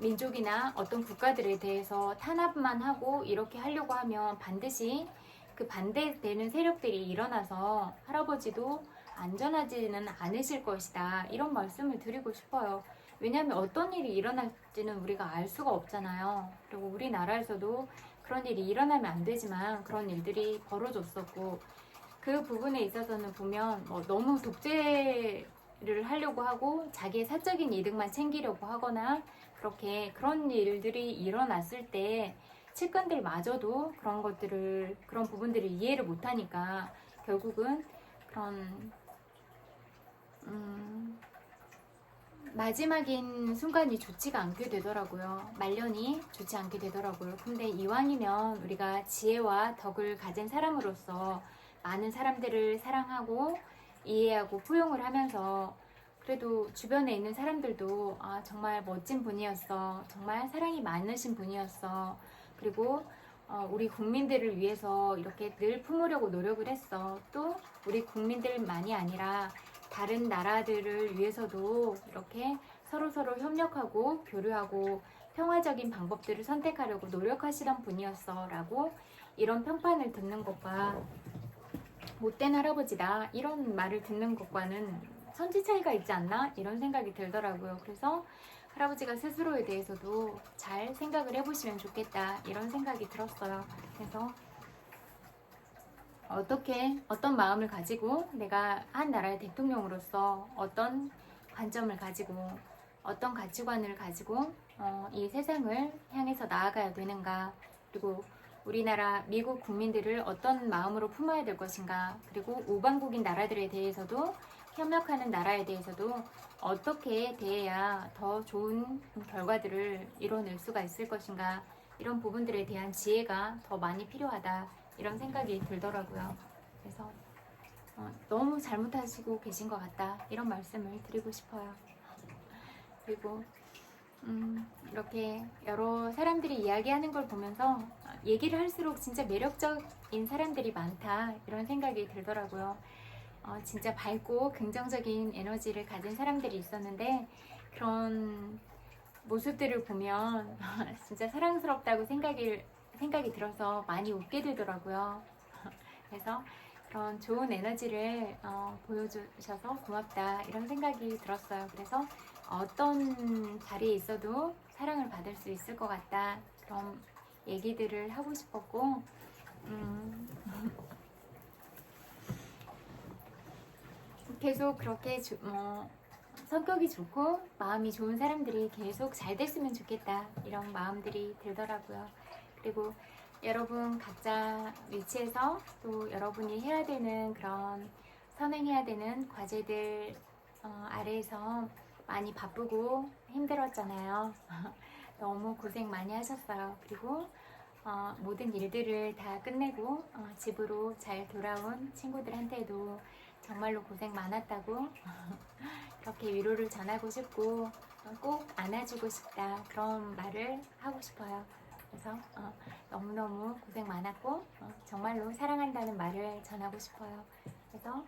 민족이나 어떤 국가들에 대해서 탄압만 하고 이렇게 하려고 하면 반드시 그 반대되는 세력들이 일어나서 할아버지도 안전하지는 않으실 것이다 이런 말씀을 드리고 싶어요. 왜냐하면 어떤 일이 일어날지는 우리가 알 수가 없잖아요. 그리고 우리나라에서도 그런 일이 일어나면 안 되지만 그런 일들이 벌어졌었고 그 부분에 있어서는 보면 너무 독재를 하려고 하고 자기의 사적인 이득만 챙기려고 하거나 그런 일들이 일어났을 때 측근들마저도 그런 부분들을 이해를 못하니까 결국은 마지막인 순간이 좋지가 않게 되더라고요. 말년이 좋지 않게 되더라고요. 근데 이왕이면 우리가 지혜와 덕을 가진 사람으로서 많은 사람들을 사랑하고 이해하고 포용을 하면서 그래도 주변에 있는 사람들도 아, 정말 멋진 분이었어. 정말 사랑이 많으신 분이었어. 그리고 우리 국민들을 위해서 이렇게 늘 품으려고 노력을 했어. 또 우리 국민들만이 아니라 다른 나라들을 위해서도 이렇게 서로서로 협력하고 교류하고 평화적인 방법들을 선택하려고 노력하시던 분이었어 라고 이런 평판을 듣는 것과 못된 할아버지다 이런 말을 듣는 것과는 천지 차이가 있지 않나 이런 생각이 들더라고요. 그래서 할아버지가 스스로에 대해서도 잘 생각을 해보시면 좋겠다 이런 생각이 들었어요. 그래서 어떤 마음을 가지고 내가 한 나라의 대통령으로서 어떤 관점을 가지고 어떤 가치관을 가지고 이 세상을 향해서 나아가야 되는가, 그리고 우리나라 미국 국민들을 어떤 마음으로 품어야 될 것인가, 그리고 우방국인 나라들에 대해서도 협력하는 나라에 대해서도 어떻게 대해야 더 좋은 결과들을 이뤄낼 수가 있을 것인가, 이런 부분들에 대한 지혜가 더 많이 필요하다 이런 생각이 들더라고요. 그래서 너무 잘못하시고 계신 것 같다 이런 말씀을 드리고 싶어요. 그리고 이렇게 여러 사람들이 이야기하는 걸 보면서 얘기를 할수록 진짜 매력적인 사람들이 많다 이런 생각이 들더라고요. 진짜 밝고 긍정적인 에너지를 가진 사람들이 있었는데 그런 모습들을 보면 진짜 사랑스럽다고 생각이 들어서 많이 웃게 되더라고요. 그래서 그런 좋은 에너지를 보여주셔서 고맙다 이런 생각이 들었어요. 그래서 어떤 자리에 있어도 사랑을 받을 수 있을 것 같다 그런 얘기들을 하고 싶었고 계속 그렇게 성격이 좋고 마음이 좋은 사람들이 계속 잘 됐으면 좋겠다 이런 마음들이 들더라고요. 그리고 여러분 각자 위치에서 또 여러분이 해야 되는 그런 선행해야 되는 과제들 아래에서 많이 바쁘고 힘들었잖아요. 너무 고생 많이 하셨어요. 그리고 모든 일들을 다 끝내고 집으로 잘 돌아온 친구들한테도 정말로 고생 많았다고 그렇게 위로를 전하고 싶고 꼭 안아주고 싶다 그런 말을 하고 싶어요. 그래서 너무너무 고생 많았고 정말로 사랑한다는 말을 전하고 싶어요. 그래서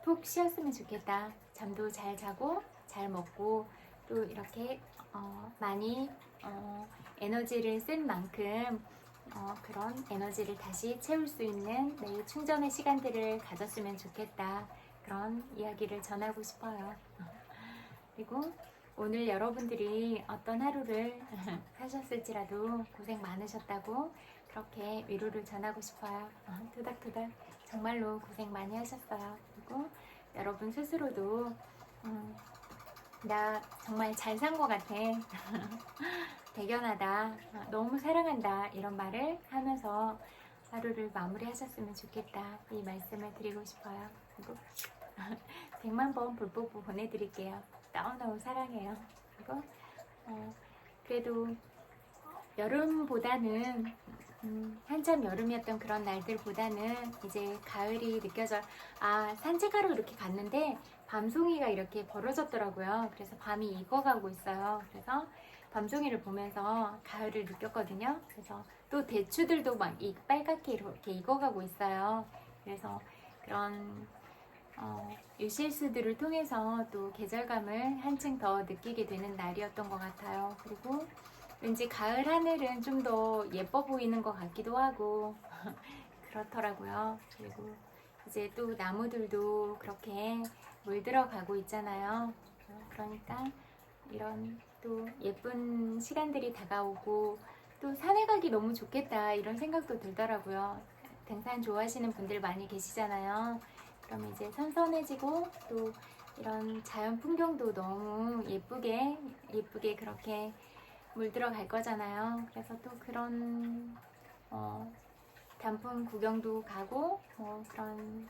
푹 쉬었으면 좋겠다. 잠도 잘 자고 잘 먹고 또 이렇게 많이 에너지를 쓴 만큼 그런 에너지를 다시 채울 수 있는 매일 충전의 시간들을 가졌으면 좋겠다 그런 이야기를 전하고 싶어요. 그리고 오늘 여러분들이 어떤 하루를 사셨을지라도 고생 많으셨다고 그렇게 위로를 전하고 싶어요. 토닥토닥 정말로 고생 많이 하셨어요. 그리고 여러분 스스로도 나 정말 잘 산 것 같아 대견하다 너무 사랑한다 이런 말을 하면서 하루를 마무리하셨으면 좋겠다 이 말씀을 드리고 싶어요. 그리고 100만 번 불뽀뽀 보내드릴게요. 너무너무 사랑해요. 그리고 그래도 여름보다는 한참 여름이었던 그런 날들보다는 이제 가을이 느껴져. 산책하러 이렇게 갔는데 밤송이가 이렇게 벌어졌더라고요. 그래서 밤이 익어가고 있어요. 그래서 밤송이를 보면서 가을을 느꼈거든요. 그래서 또 대추들도 막 빨갛게 이렇게 익어가고 있어요. 그래서 그런 유실수들을 통해서 또 계절감을 한층 더 느끼게 되는 날이었던 것 같아요. 그리고 왠지 가을 하늘은 좀 더 예뻐 보이는 것 같기도 하고 그렇더라고요. 그리고 이제 또 나무들도 그렇게 물들어가고 있잖아요. 그러니까 이런 또 예쁜 시간들이 다가오고 또 산에 가기 너무 좋겠다 이런 생각도 들더라고요. 등산 좋아하시는 분들 많이 계시잖아요. 그럼 이제 선선해지고 또 이런 자연 풍경도 너무 예쁘게 그렇게 물들어갈 거잖아요. 그래서 또 그런 단풍 구경도 가고 그런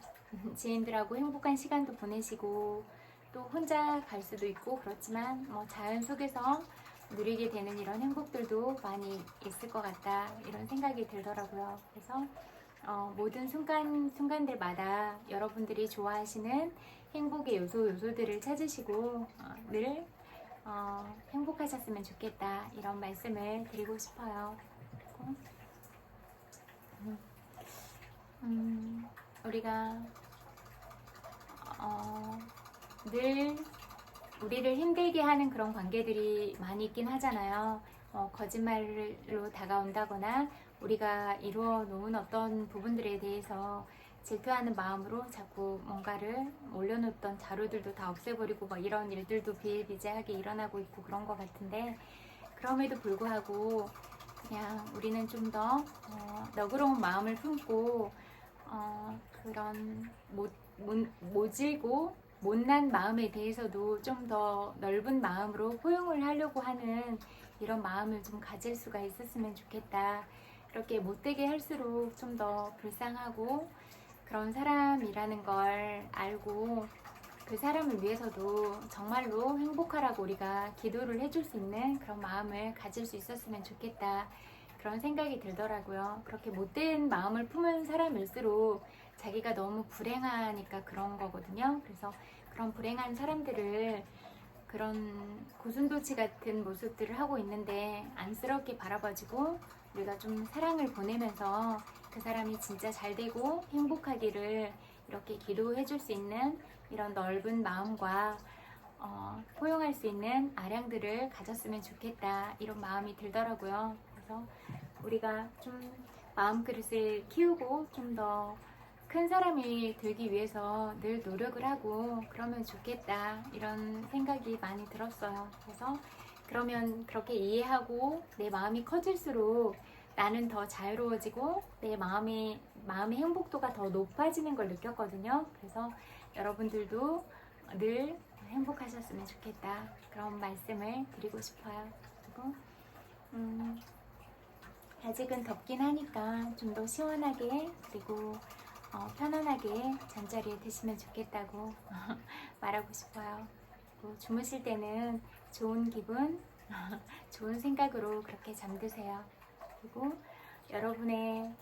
지인들하고 행복한 시간도 보내시고 또 혼자 갈 수도 있고 그렇지만 뭐 자연 속에서 누리게 되는 이런 행복들도 많이 있을 것 같다 이런 생각이 들더라고요. 그래서 모든 순간들마다 여러분들이 좋아하시는 행복의 요소들을 찾으시고 늘 행복하셨으면 좋겠다 이런 말씀을 드리고 싶어요. 우리가 늘 우리를 힘들게 하는 그런 관계들이 많이 있긴 하잖아요. 거짓말로 다가온다거나 우리가 이루어 놓은 어떤 부분들에 대해서 질투하는 마음으로 자꾸 뭔가를 올려놓던 자료들도 다 없애버리고 막 이런 일들도 비일비재하게 일어나고 있고 그런 것 같은데, 그럼에도 불구하고 그냥 우리는 좀 더 너그러운 마음을 품고 그런 모질고 못난 마음에 대해서도 좀 더 넓은 마음으로 포용을 하려고 하는 이런 마음을 좀 가질 수가 있었으면 좋겠다. 이렇게 못되게 할수록 좀 더 불쌍하고 그런 사람이라는 걸 알고 그 사람을 위해서도 정말로 행복하라고 우리가 기도를 해줄 수 있는 그런 마음을 가질 수 있었으면 좋겠다. 그런 생각이 들더라고요. 그렇게 못된 마음을 품은 사람일수록 자기가 너무 불행하니까 그런 거거든요. 그래서 그런 불행한 사람들을 그런 고슴도치 같은 모습들을 하고 있는데 안쓰럽게 바라봐주고 우리가 좀 사랑을 보내면서 그 사람이 진짜 잘 되고 행복하기를 이렇게 기도해 줄 수 있는 이런 넓은 마음과 포용할 수 있는 아량들을 가졌으면 좋겠다 이런 마음이 들더라고요. 그래서 우리가 좀 마음그릇을 키우고 좀 더 큰 사람이 되기 위해서 늘 노력을 하고 그러면 좋겠다 이런 생각이 많이 들었어요. 그래서 그러면 그렇게 이해하고 내 마음이 커질수록 나는 더 자유로워지고 내 마음의 행복도가 더 높아지는 걸 느꼈거든요. 그래서 여러분들도 늘 행복하셨으면 좋겠다 그런 말씀을 드리고 싶어요. 그리고 아직은 덥긴 하니까 좀 더 시원하게 그리고 편안하게 잠자리에 드시면 좋겠다고 말하고 싶어요. 그리고 주무실 때는 좋은 기분, 좋은 생각으로 그렇게 잠드세요. 그리고 여러분의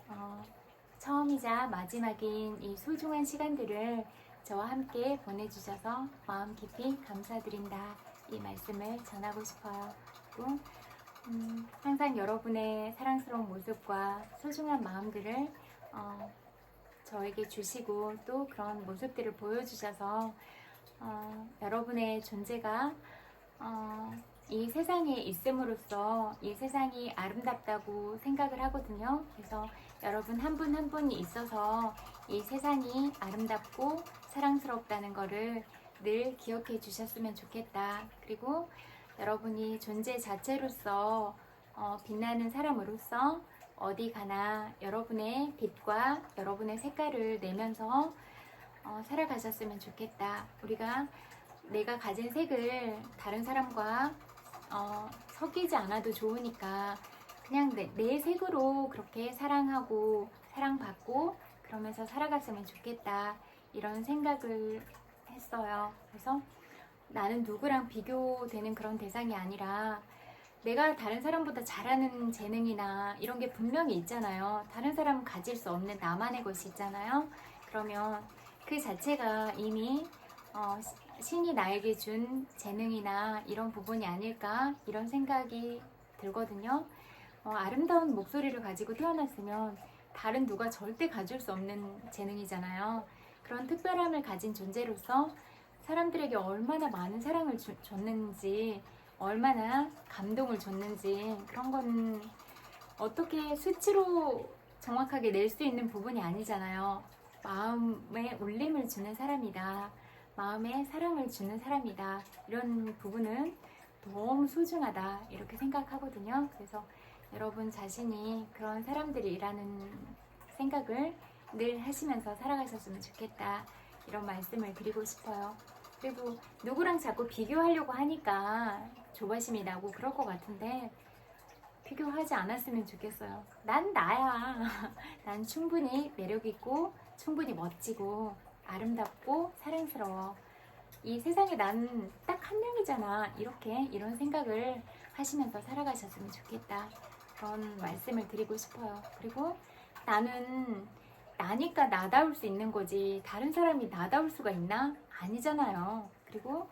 처음이자 마지막인 이 소중한 시간들을 저와 함께 보내주셔서 마음 깊이 감사드린다 이 말씀을 전하고 싶어요. 그리고 항상 여러분의 사랑스러운 모습과 소중한 마음들을 저에게 주시고 또 그런 모습들을 보여주셔서 여러분의 존재가 이 세상에 있음으로써 이 세상이 아름답다고 생각을 하거든요. 그래서 여러분 한 분 한 분이 있어서 이 세상이 아름답고 사랑스럽다는 거를 늘 기억해 주셨으면 좋겠다. 그리고 여러분이 존재 자체로서 빛나는 사람으로서 어디 가나 여러분의 빛과 여러분의 색깔을 내면서 살아가셨으면 좋겠다. 우리가 내가 가진 색을 다른 사람과 섞이지 않아도 좋으니까 그냥 내 색으로 그렇게 사랑하고 사랑받고 그러면서 살아갔으면 좋겠다 이런 생각을 했어요. 그래서 나는 누구랑 비교되는 그런 대상이 아니라 내가 다른 사람보다 잘하는 재능이나 이런 게 분명히 있잖아요. 다른 사람은 가질 수 없는 나만의 것이 있잖아요. 그러면 그 자체가 이미 신이 나에게 준 재능이나 이런 부분이 아닐까 이런 생각이 들거든요. 아름다운 목소리를 가지고 태어났으면 다른 누가 절대 가질 수 없는 재능이잖아요. 그런 특별함을 가진 존재로서 사람들에게 얼마나 많은 사랑을 줬는지 얼마나 감동을 줬는지 그런 건 어떻게 수치로 정확하게 낼 수 있는 부분이 아니잖아요. 마음에 울림을 주는 사람이다. 마음에 사랑을 주는 사람이다. 이런 부분은 너무 소중하다. 이렇게 생각하거든요. 그래서 여러분 자신이 그런 사람들이라는 생각을 늘 하시면서 살아가셨으면 좋겠다. 이런 말씀을 드리고 싶어요. 그리고 누구랑 자꾸 비교하려고 하니까 조바심이 나고 그럴 것 같은데 비교하지 않았으면 좋겠어요. 난 나야. 난 충분히 매력있고 충분히 멋지고 아름답고 사랑스러워. 이 세상에 나는 딱 한 명이잖아. 이렇게 이런 생각을 하시면서 살아가셨으면 좋겠다. 그런 말씀을 드리고 싶어요. 그리고 나는 나니까 나다울 수 있는 거지 다른 사람이 나다울 수가 있나? 아니잖아요. 그리고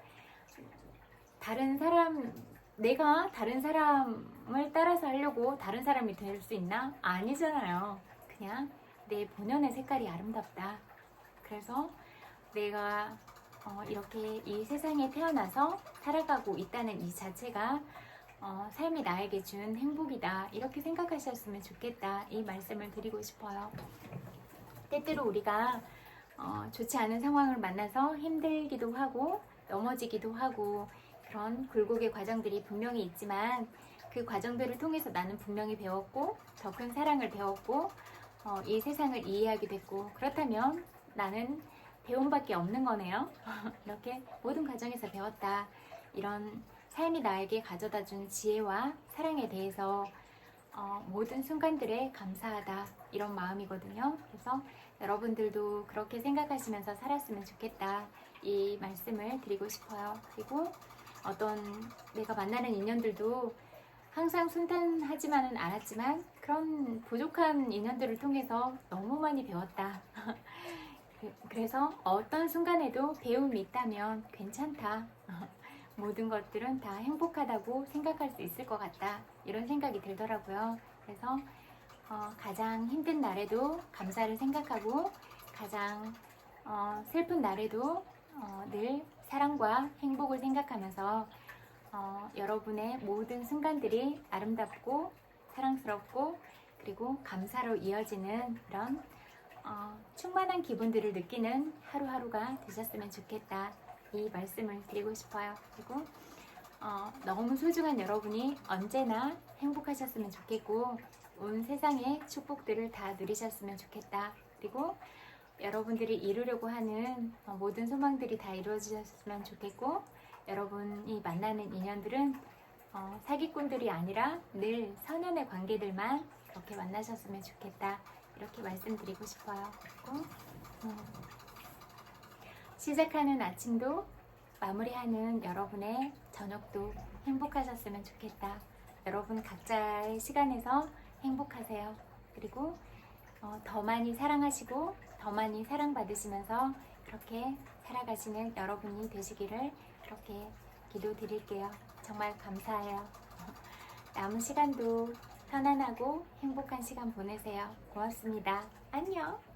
내가 다른 사람을 따라서 하려고 다른 사람이 될 수 있나? 아니잖아요. 그냥 내 본연의 색깔이 아름답다. 그래서 내가 이렇게 이 세상에 태어나서 살아가고 있다는 이 자체가 삶이 나에게 준 행복이다. 이렇게 생각하셨으면 좋겠다. 이 말씀을 드리고 싶어요. 때때로 우리가 좋지 않은 상황을 만나서 힘들기도 하고 넘어지기도 하고 그런 굴곡의 과정들이 분명히 있지만 그 과정들을 통해서 나는 분명히 배웠고 더 큰 사랑을 배웠고 이 세상을 이해하게 됐고 그렇다면 나는 배움밖에 없는 거네요. 이렇게 모든 과정에서 배웠다. 이런 삶이 나에게 가져다 준 지혜와 사랑에 대해서 모든 순간들에 감사하다. 이런 마음이거든요. 그래서 여러분들도 그렇게 생각하시면서 살았으면 좋겠다. 이 말씀을 드리고 싶어요. 그리고 어떤 내가 만나는 인연들도 항상 순탄하지만은 않았지만 그런 부족한 인연들을 통해서 너무 많이 배웠다. 그래서 어떤 순간에도 배움이 있다면 괜찮다. 모든 것들은 다 행복하다고 생각할 수 있을 것 같다. 이런 생각이 들더라고요. 그래서 가장 힘든 날에도 감사를 생각하고 가장 슬픈 날에도 늘 사랑과 행복을 생각하면서 여러분의 모든 순간들이 아름답고 사랑스럽고 그리고 감사로 이어지는 그런 충만한 기분들을 느끼는 하루하루가 되셨으면 좋겠다. 이 말씀을 드리고 싶어요. 그리고 너무 소중한 여러분이 언제나 행복하셨으면 좋겠고 온 세상의 축복들을 다 누리셨으면 좋겠다. 그리고 여러분들이 이루려고 하는 모든 소망들이 다 이루어지셨으면 좋겠고 여러분이 만나는 인연들은 사기꾼들이 아니라 늘 선연의 관계들만 그렇게 만나셨으면 좋겠다. 이렇게 말씀드리고 싶어요. 그리고 시작하는 아침도 마무리하는 여러분의 저녁도 행복하셨으면 좋겠다. 여러분 각자의 시간에서 행복하세요. 그리고 더 많이 사랑하시고 더 많이 사랑받으시면서 그렇게 살아가시는 여러분이 되시기를 그렇게 기도드릴게요. 정말 감사해요. 남은 시간도 편안하고 행복한 시간 보내세요. 고맙습니다. 안녕.